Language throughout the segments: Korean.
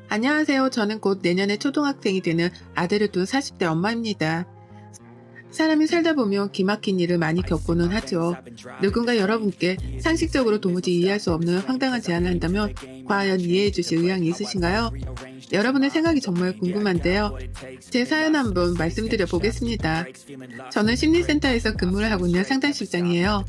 안녕하세요. 저는 곧 내년에 초등학생이 되는 아들을 둔 40대 엄마입니다. 사람이 살다 보면 기막힌 일을 많이 겪고는 하죠. 누군가 여러분께 상식적으로 도무지 이해할 수 없는 황당한 제안을 한다면 과연 이해해 주실 의향이 있으신가요? 여러분의 생각이 정말 궁금한데요. 제 사연 한번 말씀드려 보겠습니다. 저는 심리센터에서 근무를 하고 있는 상담실장이에요.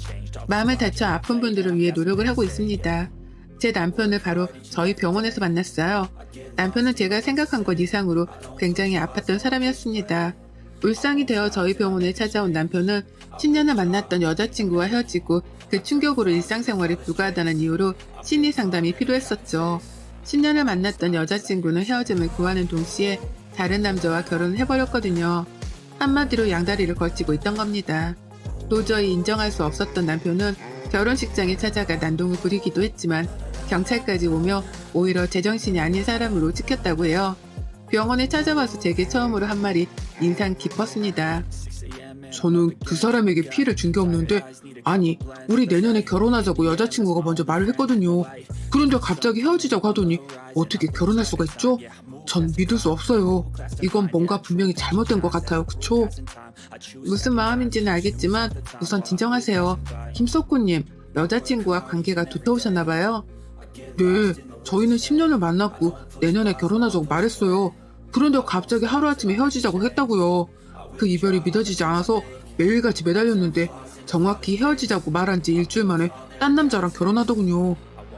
마음을 다쳐 아픈 분들을 위해 노력을 하고 있습니다. 제 남편을 바로 저희 병원에서 만났어요. 남편은 제가 생각한 것 이상으로 굉장히 아팠던 사람이었습니다. 울상이 되어 저희 병원에 찾아온 남편은 10년을 만났던 여자친구와 헤어지고 그 충격으로 일상생활이 불가하다는 이유로 심리 상담이 필요했었죠. 10년을 만났던 여자친구는 헤어짐을 구하는 동시에 다른 남자와 결혼을 해버렸거든요. 한마디로 양다리를 걸치고 있던 겁니다. 도저히 인정할 수 없었던 남편은 결혼식장에 찾아가 난동을 부리기도 했지만 경찰까지 오며 오히려 제정신이 아닌 사람으로 찍혔다고 해요. 병원에 찾아와서 제게 처음으로 한 말이 인상 깊었습니다. 저는 그 사람에게 피해를 준 게 없는데, 아니, 우리 내년에 결혼하자고 여자친구가 먼저 말을 했거든요. 그런데 갑자기 헤어지자고 하더니 어떻게 결혼할 수가 있죠? 전 믿을 수 없어요. 이건 뭔가 분명히 잘못된 것 같아요, 그쵸? 무슨 마음인지는 알겠지만 우선 진정하세요. 김석구님, 여자친구와 관계가 두터우셨나봐요. 네, 저희는 10년을 만났고 내년에 결혼하자고 말했어요. 그런데 갑자기 하루아침에 헤어지자고 했다고요. 그 이별이 믿어지지 않아서 매일같이 매달렸는데 정확히 헤어지자고 말한 지 일주일 만에 딴 남자랑 결혼하더군요.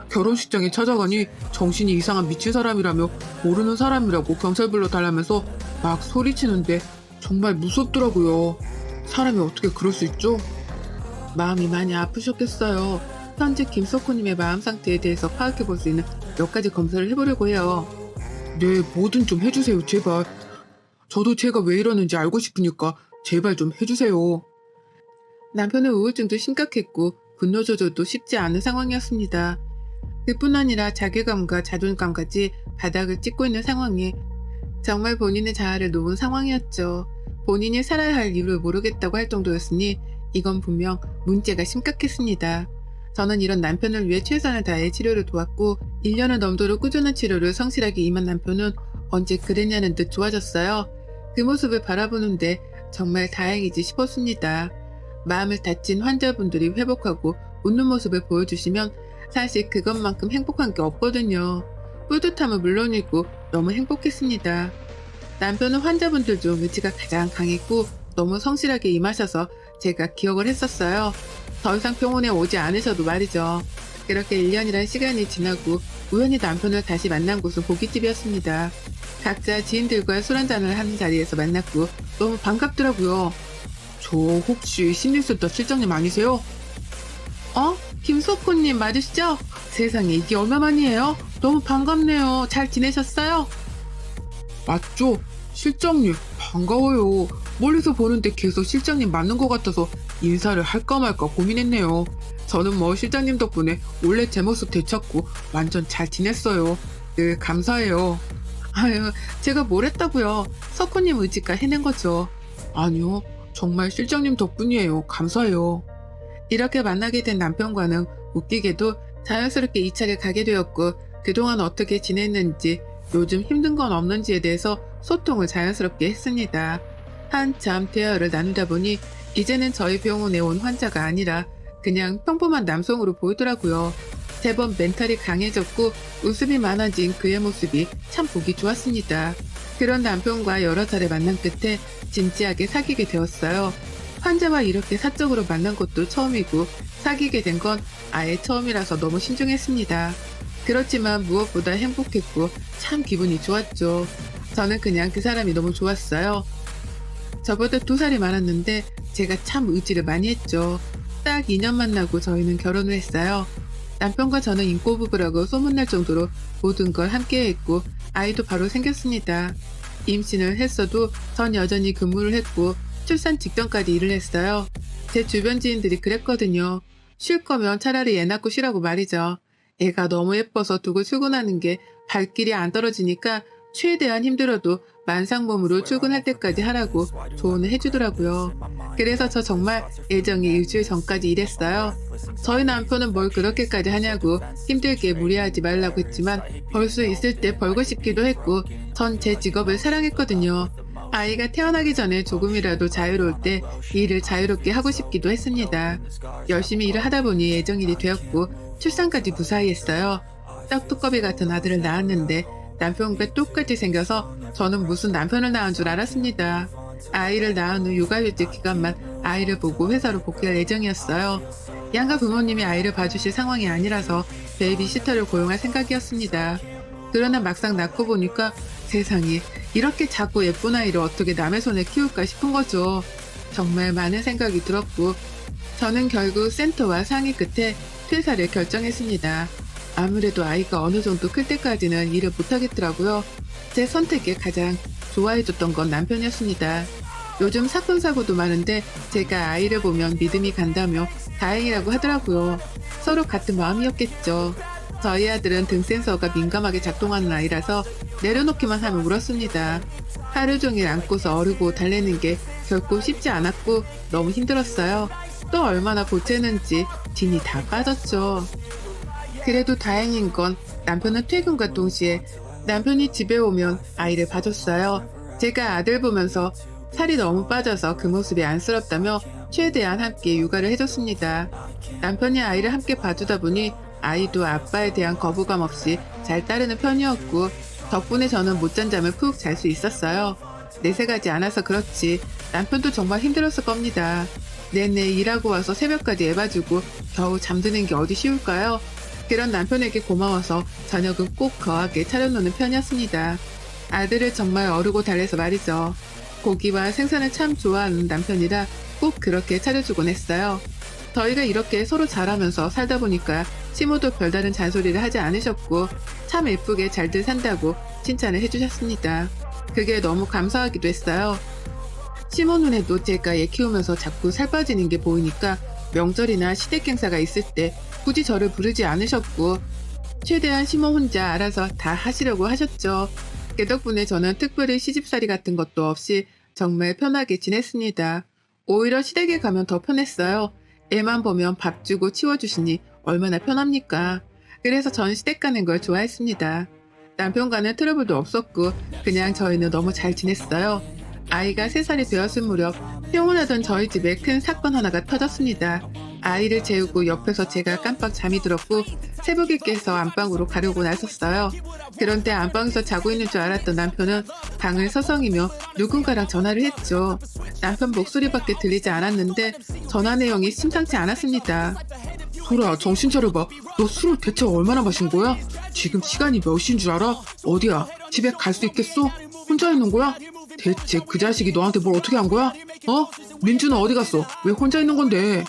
결혼식장에 찾아가니 정신이 이상한 미친 사람이라며 모르는 사람이라고 경찰 불러달라면서 막 소리치는데 정말 무섭더라고요. 사람이 어떻게 그럴 수 있죠? 마음이 많이 아프셨겠어요. 현재 김석구님의 마음 상태에 대해서 파악해 볼 수 있는 몇 가지 검사를 해보려고 해요. 네, 뭐든 좀 해주세요, 제발. 저도 제가 왜 이러는지 알고 싶으니까 제발 좀 해주세요. 남편의 우울증도 심각했고 분노 조절도 쉽지 않은 상황이었습니다. 그뿐 아니라 자괴감과 자존감까지 바닥을 찍고 있는 상황에 정말 본인의 자아를 놓은 상황이었죠. 본인이 살아야 할 이유를 모르겠다고 할 정도였으니 이건 분명 문제가 심각했습니다. 저는 이런 남편을 위해 최선을 다해 치료를 도왔고 1년을 넘도록 꾸준한 치료를 성실하게 임한 남편은 언제 그랬냐는 듯 좋아졌어요. 그 모습을 바라보는데 정말 다행이지 싶었습니다. 마음을 다친 환자분들이 회복하고 웃는 모습을 보여주시면 사실 그것만큼 행복한 게 없거든요. 뿌듯함은 물론이고 너무 행복했습니다. 남편은 환자분들 중 의지가 가장 강했고 너무 성실하게 임하셔서 제가 기억을 했었어요. 더 이상 병원에 오지 않으셔도 말이죠. 그렇게 1년이란 시간이 지나고 우연히 남편을 다시 만난 곳은 고깃집이었습니다. 각자 지인들과 술 한잔을 하는 자리에서 만났고 너무 반갑더라고요. 저 혹시 심리센터 실장님 아니세요? 김석훈님 맞으시죠? 세상에 이게 얼마만이에요? 너무 반갑네요. 잘 지내셨어요? 맞죠? 실장님, 반가워요. 멀리서 보는데 계속 실장님 맞는 것 같아서 인사를 할까 말까 고민했네요. 저는 뭐 실장님 덕분에 원래 제 모습 되찾고 완전 잘 지냈어요. 늘 감사해요. 아유, 제가 뭘 했다고요. 석훈님 의지가 해낸 거죠. 아니요, 정말 실장님 덕분이에요. 감사해요. 이렇게 만나게 된 남편과는 웃기게도 자연스럽게 2차를 가게 되었고 그동안 어떻게 지냈는지 요즘 힘든 건 없는지에 대해서 소통을 자연스럽게 했습니다. 한참 대화를 나누다 보니 이제는 저희 병원에 온 환자가 아니라 그냥 평범한 남성으로 보이더라고요. 제법 멘탈이 강해졌고 웃음이 많아진 그의 모습이 참 보기 좋았습니다. 그런 남편과 여러 차례 만난 끝에 진지하게 사귀게 되었어요. 환자와 이렇게 사적으로 만난 것도 처음이고 사귀게 된 건 아예 처음이라서 너무 신중했습니다. 그렇지만 무엇보다 행복했고 참 기분이 좋았죠. 저는 그냥 그 사람이 너무 좋았어요. 저보다 2살이 많았는데 제가 참 의지를 많이 했죠. 딱 2년 만나고 저희는 결혼을 했어요. 남편과 저는 인고 부부라고 소문날 정도로 모든 걸 함께 했고 아이도 바로 생겼습니다. 임신을 했어도 전 여전히 근무를 했고 출산 직전까지 일을 했어요. 제 주변 지인들이 그랬거든요. 쉴 거면 차라리 애 낳고 쉬라고 말이죠. 애가 너무 예뻐서 두고 출근하는 게 발길이 안 떨어지니까 최대한 힘들어도 만상몸으로 출근할 때까지 하라고 조언을 해주더라고요. 그래서 저 정말 예정이 일주일 전까지 일했어요. 저희 남편은 뭘 그렇게까지 하냐고 힘들게 무리하지 말라고 했지만 벌 수 있을 때 벌고 싶기도 했고 전 제 직업을 사랑했거든요. 아이가 태어나기 전에 조금이라도 자유로울 때 일을 자유롭게 하고 싶기도 했습니다. 열심히 일을 하다 보니 예정일이 되었고 출산까지 무사히 했어요. 떡두꺼비 같은 아들을 낳았는데 남편과 똑같이 생겨서 저는 무슨 남편을 낳은 줄 알았습니다. 아이를 낳은 후 육아휴직 기간만 아이를 보고 회사로 복귀할 예정이었어요. 양가 부모님이 아이를 봐주실 상황이 아니라서 베이비시터를 고용할 생각이었습니다. 그러나 막상 낳고 보니까 세상에 이렇게 작고 예쁜 아이를 어떻게 남의 손에 키울까 싶은 거죠. 정말 많은 생각이 들었고 저는 결국 센터와 상의 끝에 퇴사를 결정했습니다. 아무래도 아이가 어느 정도 클 때까지는 일을 못하겠더라고요. 제 선택에 가장 좋아해줬던 건 남편이었습니다. 요즘 사건 사고도 많은데 제가 아이를 보면 믿음이 간다며 다행이라고 하더라고요. 서로 같은 마음이었겠죠. 저희 아들은 등 센서가 민감하게 작동하는 아이라서 내려놓기만 하면 울었습니다. 하루 종일 안고서 어르고 달래는 게 결코 쉽지 않았고 너무 힘들었어요. 또 얼마나 보채는지 진이 다 빠졌죠. 그래도 다행인 건 남편은 퇴근과 동시에 남편이 집에 오면 아이를 봐줬어요. 제가 아들 보면서 살이 너무 빠져서 그 모습이 안쓰럽다며 최대한 함께 육아를 해줬습니다. 남편이 아이를 함께 봐주다 보니 아이도 아빠에 대한 거부감 없이 잘 따르는 편이었고 덕분에 저는 못잔 잠을 푹 잘 수 있었어요. 내색하지 않아서 그렇지 남편도 정말 힘들었을 겁니다. 내내 일하고 와서 새벽까지 애 봐주고 겨우 잠드는 게 어디 쉬울까요? 그런 남편에게 고마워서 저녁은 꼭 거하게 차려놓는 편이었습니다. 아들을 정말 어르고 달래서 말이죠. 고기와 생선을 참 좋아하는 남편이라 꼭 그렇게 차려주곤 했어요. 저희가 이렇게 서로 잘하면서 살다 보니까 시모도 별다른 잔소리를 하지 않으셨고 참 예쁘게 잘들 산다고 칭찬을 해주셨습니다. 그게 너무 감사하기도 했어요. 시모 눈에도 제가 애 키우면서 자꾸 살 빠지는 게 보이니까 명절이나 시댁 행사가 있을 때 굳이 저를 부르지 않으셨고 최대한 시모 혼자 알아서 다 하시려고 하셨죠. 그 덕분에 저는 특별히 시집살이 같은 것도 없이 정말 편하게 지냈습니다. 오히려 시댁에 가면 더 편했어요. 애만 보면 밥 주고 치워주시니 얼마나 편합니까? 그래서 전 시댁 가는 걸 좋아했습니다. 남편과는 트러블도 없었고 그냥 저희는 너무 잘 지냈어요. 아이가 3살이 되었을 무렵 평온하던 저희 집에 큰 사건 하나가 터졌습니다. 아이를 재우고 옆에서 제가 깜빡 잠이 들었고 새벽에 깨서 안방으로 가려고 나섰어요. 그런데 안방에서 자고 있는 줄 알았던 남편은 방을 서성이며 누군가랑 전화를 했죠. 남편 목소리밖에 들리지 않았는데 전화 내용이 심상치 않았습니다. 소라, 정신 차려봐. 너 술을 대체 얼마나 마신 거야? 지금 시간이 몇 시인 줄 알아? 어디야? 집에 갈 수 있겠어? 혼자 있는 거야? 대체 그 자식이 너한테 뭘 어떻게 한 거야? 어? 민주는 어디 갔어? 왜 혼자 있는 건데?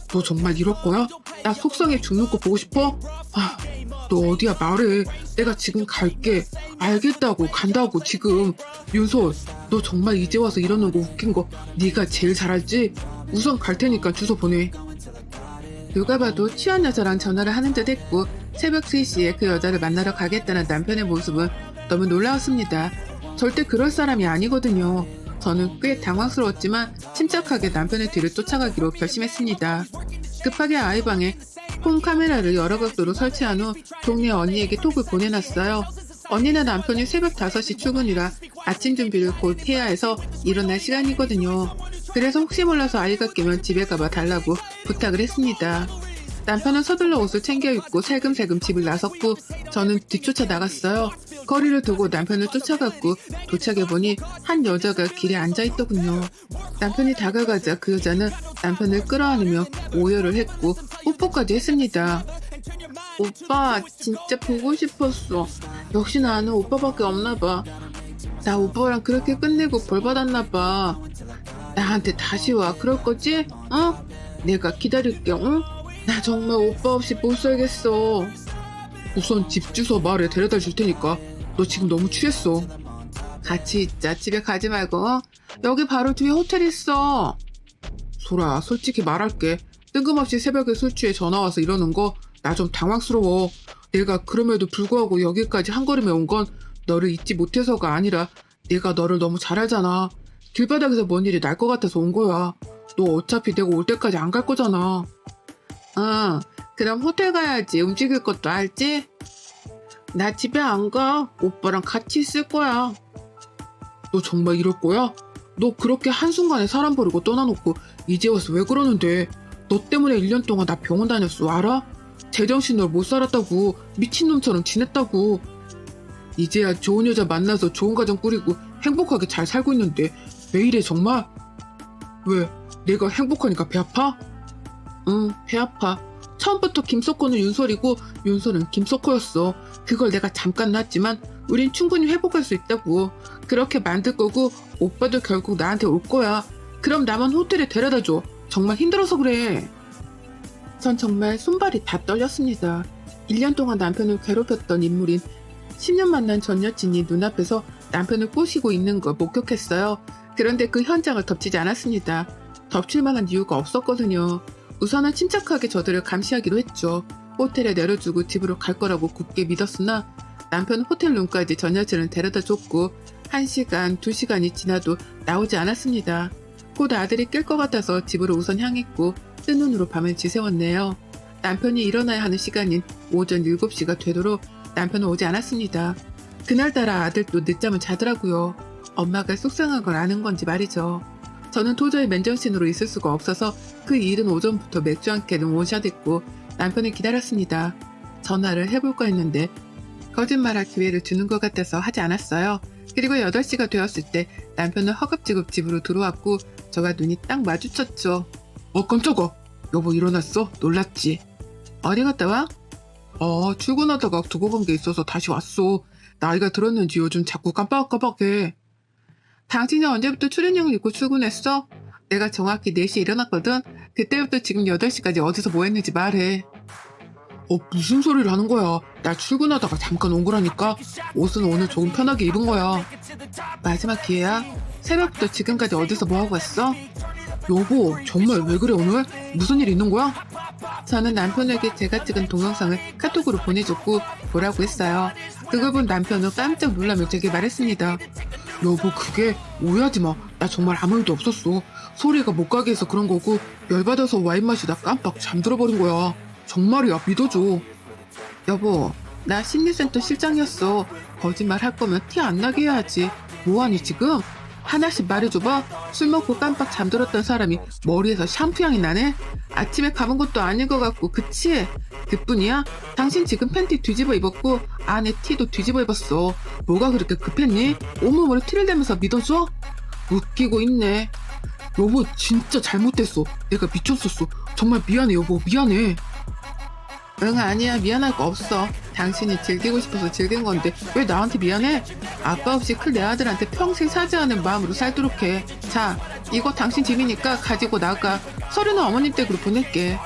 너 정말 이럴 거야? 나 속상해 죽는 거 보고 싶어? 아, 너 어디야 말해. 내가 지금 갈게. 알겠다고 간다고 지금. 윤솔, 너 정말 이제 와서 이러는 거 웃긴 거 네가 제일 잘 알지? 우선 갈 테니까 주소 보내. 누가 봐도 취한 여자랑 전화를 하는 듯 했고 새벽 3시에 그 여자를 만나러 가겠다는 남편의 모습은 너무 놀라웠습니다. 절대 그럴 사람이 아니거든요. 저는 꽤 당황스러웠지만 침착하게 남편의 뒤를 쫓아가기로 결심했습니다. 급하게 아이 방에 폰 카메라를 여러 각도로 설치한 후 동네 언니에게 톡을 보내놨어요. 언니는 남편이 새벽 5시 출근이라 아침 준비를 곧 해야 해서 일어날 시간이거든요. 그래서 혹시 몰라서 아이가 깨면 집에 가봐 달라고 부탁을 했습니다. 남편은 서둘러 옷을 챙겨 입고 살금살금 집을 나섰고 저는 뒤쫓아 나갔어요. 거리를 두고 남편을 쫓아갔고 도착해보니 한 여자가 길에 앉아있더군요. 남편이 다가가자 그 여자는 남편을 끌어안으며 오열을 했고 뽀뽀까지 했습니다. 오빠 진짜 보고 싶었어. 역시 나는 오빠밖에 없나봐. 나 오빠랑 그렇게 끝내고 벌 받았나봐. 나한테 다시 와 그럴 거지? 어? 내가 기다릴게. 응? 나 정말 오빠 없이 못 살겠어. 우선 집 주소 말해 데려다 줄 테니까. 너 지금 너무 취했어. 같이 있자. 집에 가지 말고. 어? 여기 바로 뒤에 호텔 있어. 소라, 솔직히 말할게. 뜬금없이 새벽에 술 취해 전화 와서 이러는 거 나 좀 당황스러워. 내가 그럼에도 불구하고 여기까지 한 걸음에 온 건 너를 잊지 못해서가 아니라 내가 너를 너무 잘 알잖아. 길바닥에서 뭔 일이 날 것 같아서 온 거야. 너 어차피 내가 올 때까지 안 갈 거잖아. 응, 그럼 호텔 가야지. 움직일 것도 알지? 나 집에 안 가. 오빠랑 같이 있을 거야. 너 정말 이럴 거야? 너 그렇게 한순간에 사람 버리고 떠나놓고 이제 와서 왜 그러는데? 너 때문에 1년 동안 나 병원 다녔어, 알아? 제정신으로 못 살았다고. 미친놈처럼 지냈다고. 이제야 좋은 여자 만나서 좋은 가정 꾸리고 행복하게 잘 살고 있는데 왜 이래 정말? 왜? 내가 행복하니까 배 아파? 응, 배 아파. 처음부터 김석호는 윤설이고 윤설은 김석호였어. 그걸 내가 잠깐 놨지만 우린 충분히 회복할 수 있다고. 그렇게 만들 거고 오빠도 결국 나한테 올 거야. 그럼 나만 호텔에 데려다 줘. 정말 힘들어서 그래. 전 정말 손발이 다 떨렸습니다. 1년 동안 남편을 괴롭혔던 인물인 10년 만난 전 여친이 눈앞에서 남편을 꼬시고 있는 걸 목격했어요. 그런데 그 현장을 덮치지 않았습니다. 덮칠 만한 이유가 없었거든요. 우선은 침착하게 저들을 감시하기로 했죠. 호텔에 내려주고 집으로 갈 거라고 굳게 믿었으나 남편 호텔룸까지 전 여친을 데려다 줬고 1시간, 2시간이 지나도 나오지 않았습니다. 곧 아들이 깰 것 같아서 집으로 우선 향했고 뜬 눈으로 밤을 지새웠네요. 남편이 일어나야 하는 시간인 오전 7시가 되도록 남편은 오지 않았습니다. 그날따라 아들도 늦잠을 자더라고요. 엄마가 속상한 걸 아는 건지 말이죠. 저는 도저히 맨정신으로 있을 수가 없어서 그 이른 오전부터 맥주 한 캔을 원샷했고 남편을 기다렸습니다. 전화를 해볼까 했는데 거짓말할 기회를 주는 것 같아서 하지 않았어요. 그리고 8시가 되었을 때 남편은 허겁지겁 집으로 들어왔고 저가 눈이 딱 마주쳤죠. 깜짝아. 여보 일어났어? 놀랐지? 어디 갔다 와? 출근하다가 두고 간 게 있어서 다시 왔어. 나이가 들었는지 요즘 자꾸 깜빡깜빡해. 당신이 언제부터 출연형을 입고 출근했어? 내가 정확히 4시에 일어났거든. 그때부터 지금 8시까지 어디서 뭐 했는지 말해. 무슨 소리를 하는 거야. 나 출근하다가 잠깐 온 거라니까. 옷은 오늘 조금 편하게 입은 거야. 마지막 기회야. 새벽부터 지금까지 어디서 뭐 하고 왔어? 여보 정말 왜 그래 오늘? 무슨 일 있는 거야? 저는 남편에게 제가 찍은 동영상을 카톡으로 보내줬고 보라고 했어요. 그걸 본 남편은 깜짝 놀라며 제게 말했습니다. 여보 그게 오해하지 마. 나 정말 아무 일도 없었어. 소리가 못 가게 해서 그런 거고 열받아서 와인 마시다 깜빡 잠들어 버린 거야. 정말이야 믿어줘. 여보 나 심리센터 실장이었어. 거짓말 할 거면 티 안 나게 해야지. 뭐하니 지금? 하나씩 말해줘봐. 술 먹고 깜빡 잠들었던 사람이 머리에서 샴푸 향이 나네? 아침에 감은 것도 아닌 것 같고 그치? 그뿐이야? 당신 지금 팬티 뒤집어 입었고 안에 티도 뒤집어 입었어. 뭐가 그렇게 급했니? 온몸으로 티를 대면서 믿어줘? 웃기고 있네. 여보 진짜 잘못됐어. 내가 미쳤었어. 정말 미안해 여보 미안해. 응 아니야 미안할 거 없어. 당신이 즐기고 싶어서 즐긴 건데 왜 나한테 미안해? 아빠 없이 클 내 아들한테 평생 사지 않은 마음으로 살도록 해. 자 이거 당신 집이니까 가지고 나가. 서류는 어머님 댁으로 보낼게.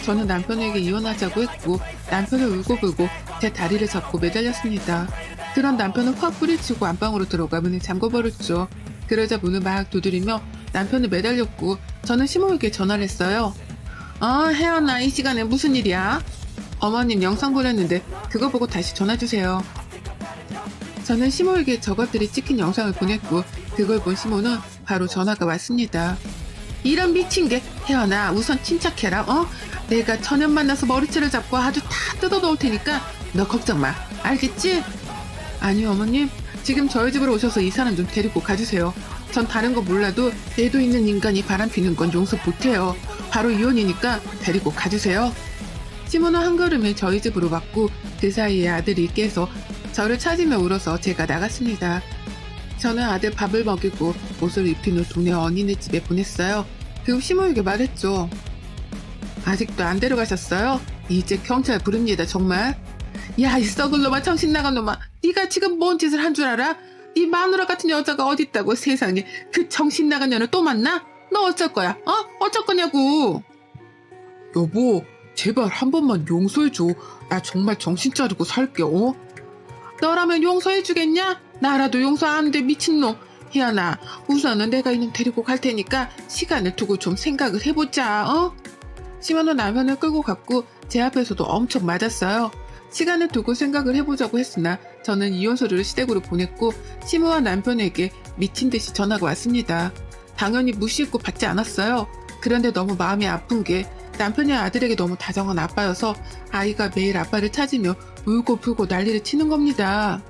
저는 남편에게 이혼하자고 했고 남편을 울고불고 제 다리를 잡고 매달렸습니다. 그런 남편은 확 뿌리치고 안방으로 들어가 문을 잠궈버렸죠. 그러자 문을 막 두드리며 남편을 매달렸고 저는 시모에게 전화를 했어요. 혜연아 이 시간에 무슨 일이야? 어머님 영상 보냈는데 그거 보고 다시 전화주세요. 저는 시모에게 저것들이 찍힌 영상을 보냈고 그걸 본 시모는 바로 전화가 왔습니다. 이런 미친 게 혜연아 우선 침착해라. 내가 전현 만나서 머리채를 잡고 아주 다 뜯어 놓을 테니까 너 걱정 마. 알겠지? 아니요 어머님 지금 저희 집으로 오셔서 이 사람 좀 데리고 가주세요. 전 다른 거 몰라도 애도 있는 인간이 바람피는 건 용서 못해요. 바로 이혼이니까 데리고 가주세요. 시모는 한 걸음에 저희 집으로 왔고 그 사이에 아들이 깨서 저를 찾으며 울어서 제가 나갔습니다. 저는 아들 밥을 먹이고 옷을 입힌 후 동네 언니네 집에 보냈어요. 그리고 시모에게 말했죠. 아직도 안 데려가셨어요? 이제 경찰 부릅니다 정말. 야 이 썩을 놈아 정신 나간 놈아. 네가 지금 뭔 짓을 한 줄 알아? 네 마누라 같은 여자가 어딨다고 세상에. 그 정신 나간 년을 또 만나? 너 어쩔 거야? 어쩔 거냐고. 여보 제발 한 번만 용서해줘. 나 정말 정신 차리고 살게. 너라면 용서해주겠냐? 나라도 용서 안 돼 미친놈. 희연아 우선은 내가 이놈 데리고 갈 테니까 시간을 두고 좀 생각을 해보자. 시모는 남편을 끌고 갔고 제 앞에서도 엄청 맞았어요. 시간을 두고 생각을 해보자고 했으나 저는 이혼 서류를 시댁으로 보냈고 시모와 남편에게 미친 듯이 전화가 왔습니다. 당연히 무시했고 받지 않았어요. 그런데 너무 마음이 아픈 게 남편이 아들에게 너무 다정한 아빠여서 아이가 매일 아빠를 찾으며 울고 불고 난리를 치는 겁니다.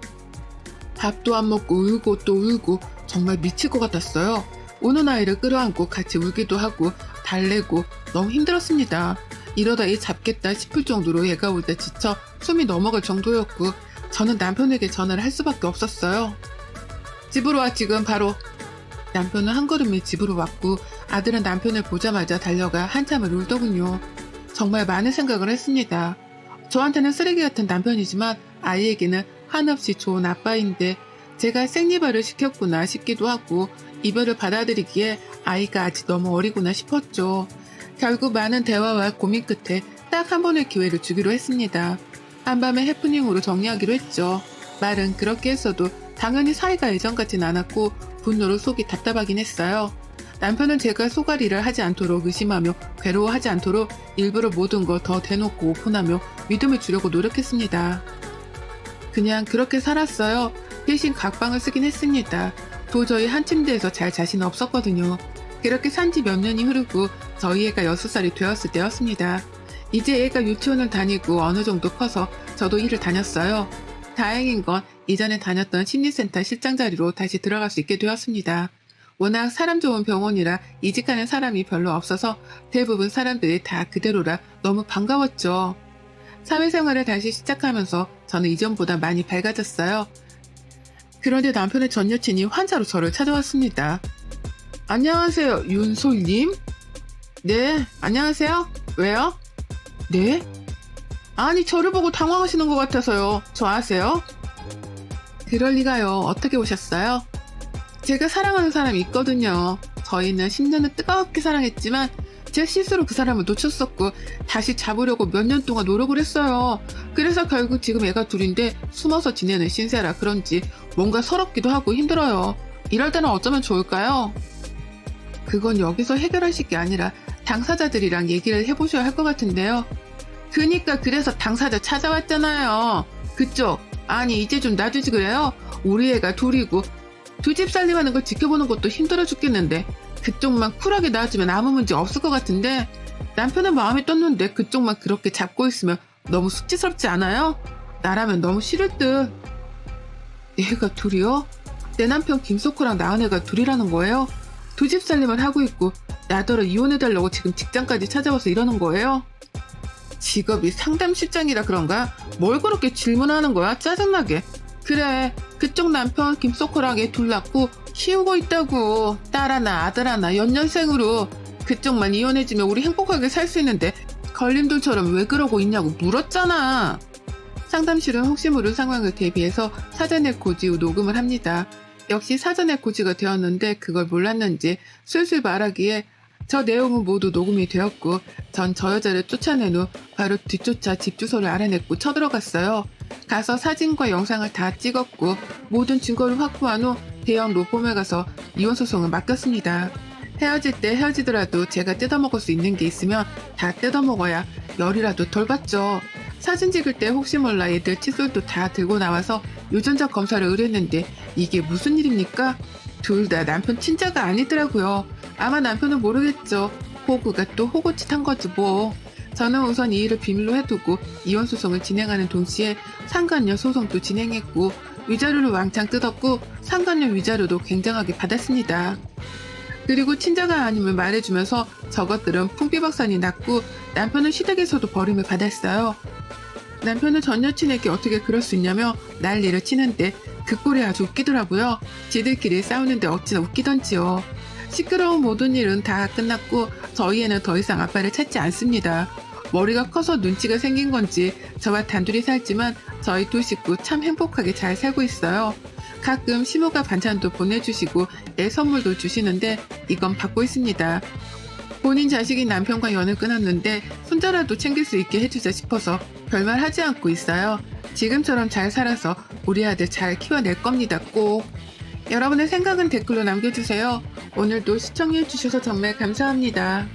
밥도 안 먹고 울고 또 울고 정말 미칠 것 같았어요. 우는 아이를 끌어안고 같이 울기도 하고 달래고 너무 힘들었습니다. 이러다 애 잡겠다 싶을 정도로 애가 울 때 지쳐 숨이 넘어갈 정도였고 저는 남편에게 전화를 할 수밖에 없었어요. 집으로 와 지금 바로. 남편은 한 걸음에 집으로 왔고 아들은 남편을 보자마자 달려가 한참을 울더군요. 정말 많은 생각을 했습니다. 저한테는 쓰레기 같은 남편이지만 아이에게는 한없이 좋은 아빠인데 제가 생리발을 시켰구나 싶기도 하고 이별을 받아들이기에 아이가 아직 너무 어리구나 싶었죠. 결국 많은 대화와 고민 끝에 딱 한 번의 기회를 주기로 했습니다. 한밤의 해프닝으로 정리하기로 했죠. 말은 그렇게 했어도 당연히 사이가 예전 같진 않았고 분노로 속이 답답하긴 했어요. 남편은 제가 소가리를 하지 않도록 의심하며 괴로워하지 않도록 일부러 모든 걸 더 대놓고 오픈하며 믿음을 주려고 노력했습니다. 그냥 그렇게 살았어요. 대신 각방을 쓰긴 했습니다. 도저히 한 침대에서 잘 자신은 없었거든요. 그렇게 산지 몇 년이 흐르고 저희 애가 6살이 되었을 때였습니다. 이제 애가 유치원을 다니고 어느 정도 커서 저도 일을 다녔어요. 다행인 건 이전에 다녔던 심리센터 실장 자리로 다시 들어갈 수 있게 되었습니다. 워낙 사람 좋은 병원이라 이직하는 사람이 별로 없어서 대부분 사람들이 다 그대로라 너무 반가웠죠. 사회생활을 다시 시작하면서 저는 이전보다 많이 밝아졌어요. 그런데 남편의 전 여친이 환자로 저를 찾아왔습니다. 안녕하세요, 윤솔님? 네, 안녕하세요. 왜요? 네? 아니, 저를 보고 당황하시는 것 같아서요. 저 아세요? 그럴 리가요. 어떻게 오셨어요? 제가 사랑하는 사람이 있거든요. 저희는 10년을 뜨겁게 사랑했지만 제 실수로 그 사람을 놓쳤었고 다시 잡으려고 몇 년 동안 노력을 했어요. 그래서 결국 지금 애가 둘인데 숨어서 지내는 신세라 그런지 뭔가 서럽기도 하고 힘들어요. 이럴 때는 어쩌면 좋을까요? 그건 여기서 해결하실 게 아니라 당사자들이랑 얘기를 해보셔야 할 것 같은데요. 그래서 당사자 찾아왔잖아요. 그쪽, 아니 이제 좀 놔주지 그래요? 우리 애가 둘이고 두 집 살림하는 걸 지켜보는 것도 힘들어 죽겠는데 그쪽만 쿨하게 놔주면 아무 문제 없을 것 같은데 남편은 마음이 떴는데 그쪽만 그렇게 잡고 있으면 너무 숙취스럽지 않아요? 나라면 너무 싫을 듯. 애가 둘이요? 내 남편 김소코랑 낳은 애가 둘이라는 거예요? 두 집 살림을 하고 있고 나더러 이혼해달라고 지금 직장까지 찾아와서 이러는 거예요? 직업이 상담실장이라 그런가? 뭘 그렇게 질문하는 거야? 짜증나게. 그래, 그쪽 남편 김소코랑 애 둘 낳고 키우고 있다고. 딸 하나 아들 하나 연년생으로. 그쪽만 이혼해주면 우리 행복하게 살 수 있는데 걸림돌처럼 왜 그러고 있냐고 물었잖아. 상담실은 혹시 모를 상황을 대비해서 사전에 고지 후 녹음을 합니다. 역시 사전에 고지가 되었는데 그걸 몰랐는지 술술 말하기에 저 내용은 모두 녹음이 되었고 전 저 여자를 쫓아낸 후 바로 뒤쫓아 집 주소를 알아냈고 쳐들어갔어요. 가서 사진과 영상을 다 찍었고 모든 증거를 확보한 후 대형 로펌에 가서 이혼소송을 맡겼습니다. 헤어질 때 헤어지더라도 제가 뜯어먹을 수 있는 게 있으면 다 뜯어먹어야 열이라도 덜 받죠. 사진 찍을 때 혹시 몰라 애들 칫솔도 다 들고 나와서 유전자 검사를 의뢰했는데 이게 무슨 일입니까? 둘 다 남편 친자가 아니더라고요. 아마 남편은 모르겠죠. 호구가 또 호구짓 한 거지 뭐. 저는 우선 이 일을 비밀로 해두고 이혼소송을 진행하는 동시에 상간녀 소송도 진행했고 위자료를 왕창 뜯었고 상간녀 위자료도 굉장하게 받았습니다. 그리고 친자가 아님을 말해주면서 저것들은 풍비박산이 났고 남편은 시댁에서도 버림을 받았어요. 남편은 전 여친에게 어떻게 그럴 수 있냐며 난리를 치는데 그 꼴이 아주 웃기더라고요. 지들끼리 싸우는데 어찌나 웃기던지요. 시끄러운 모든 일은 다 끝났고 저희 애는 더 이상 아빠를 찾지 않습니다. 머리가 커서 눈치가 생긴 건지 저와 단둘이 살지만 저희 두 식구 참 행복하게 잘 살고 있어요. 가끔 시모가 반찬도 보내주시고 애 선물도 주시는데 이건 받고 있습니다. 본인 자식인 남편과 연을 끊었는데 손자라도 챙길 수 있게 해주자 싶어서 별말 하지 않고 있어요. 지금처럼 잘 살아서 우리 아들 잘 키워낼 겁니다. 꼭. 여러분의 생각은 댓글로 남겨주세요. 오늘도 시청해주셔서 정말 감사합니다.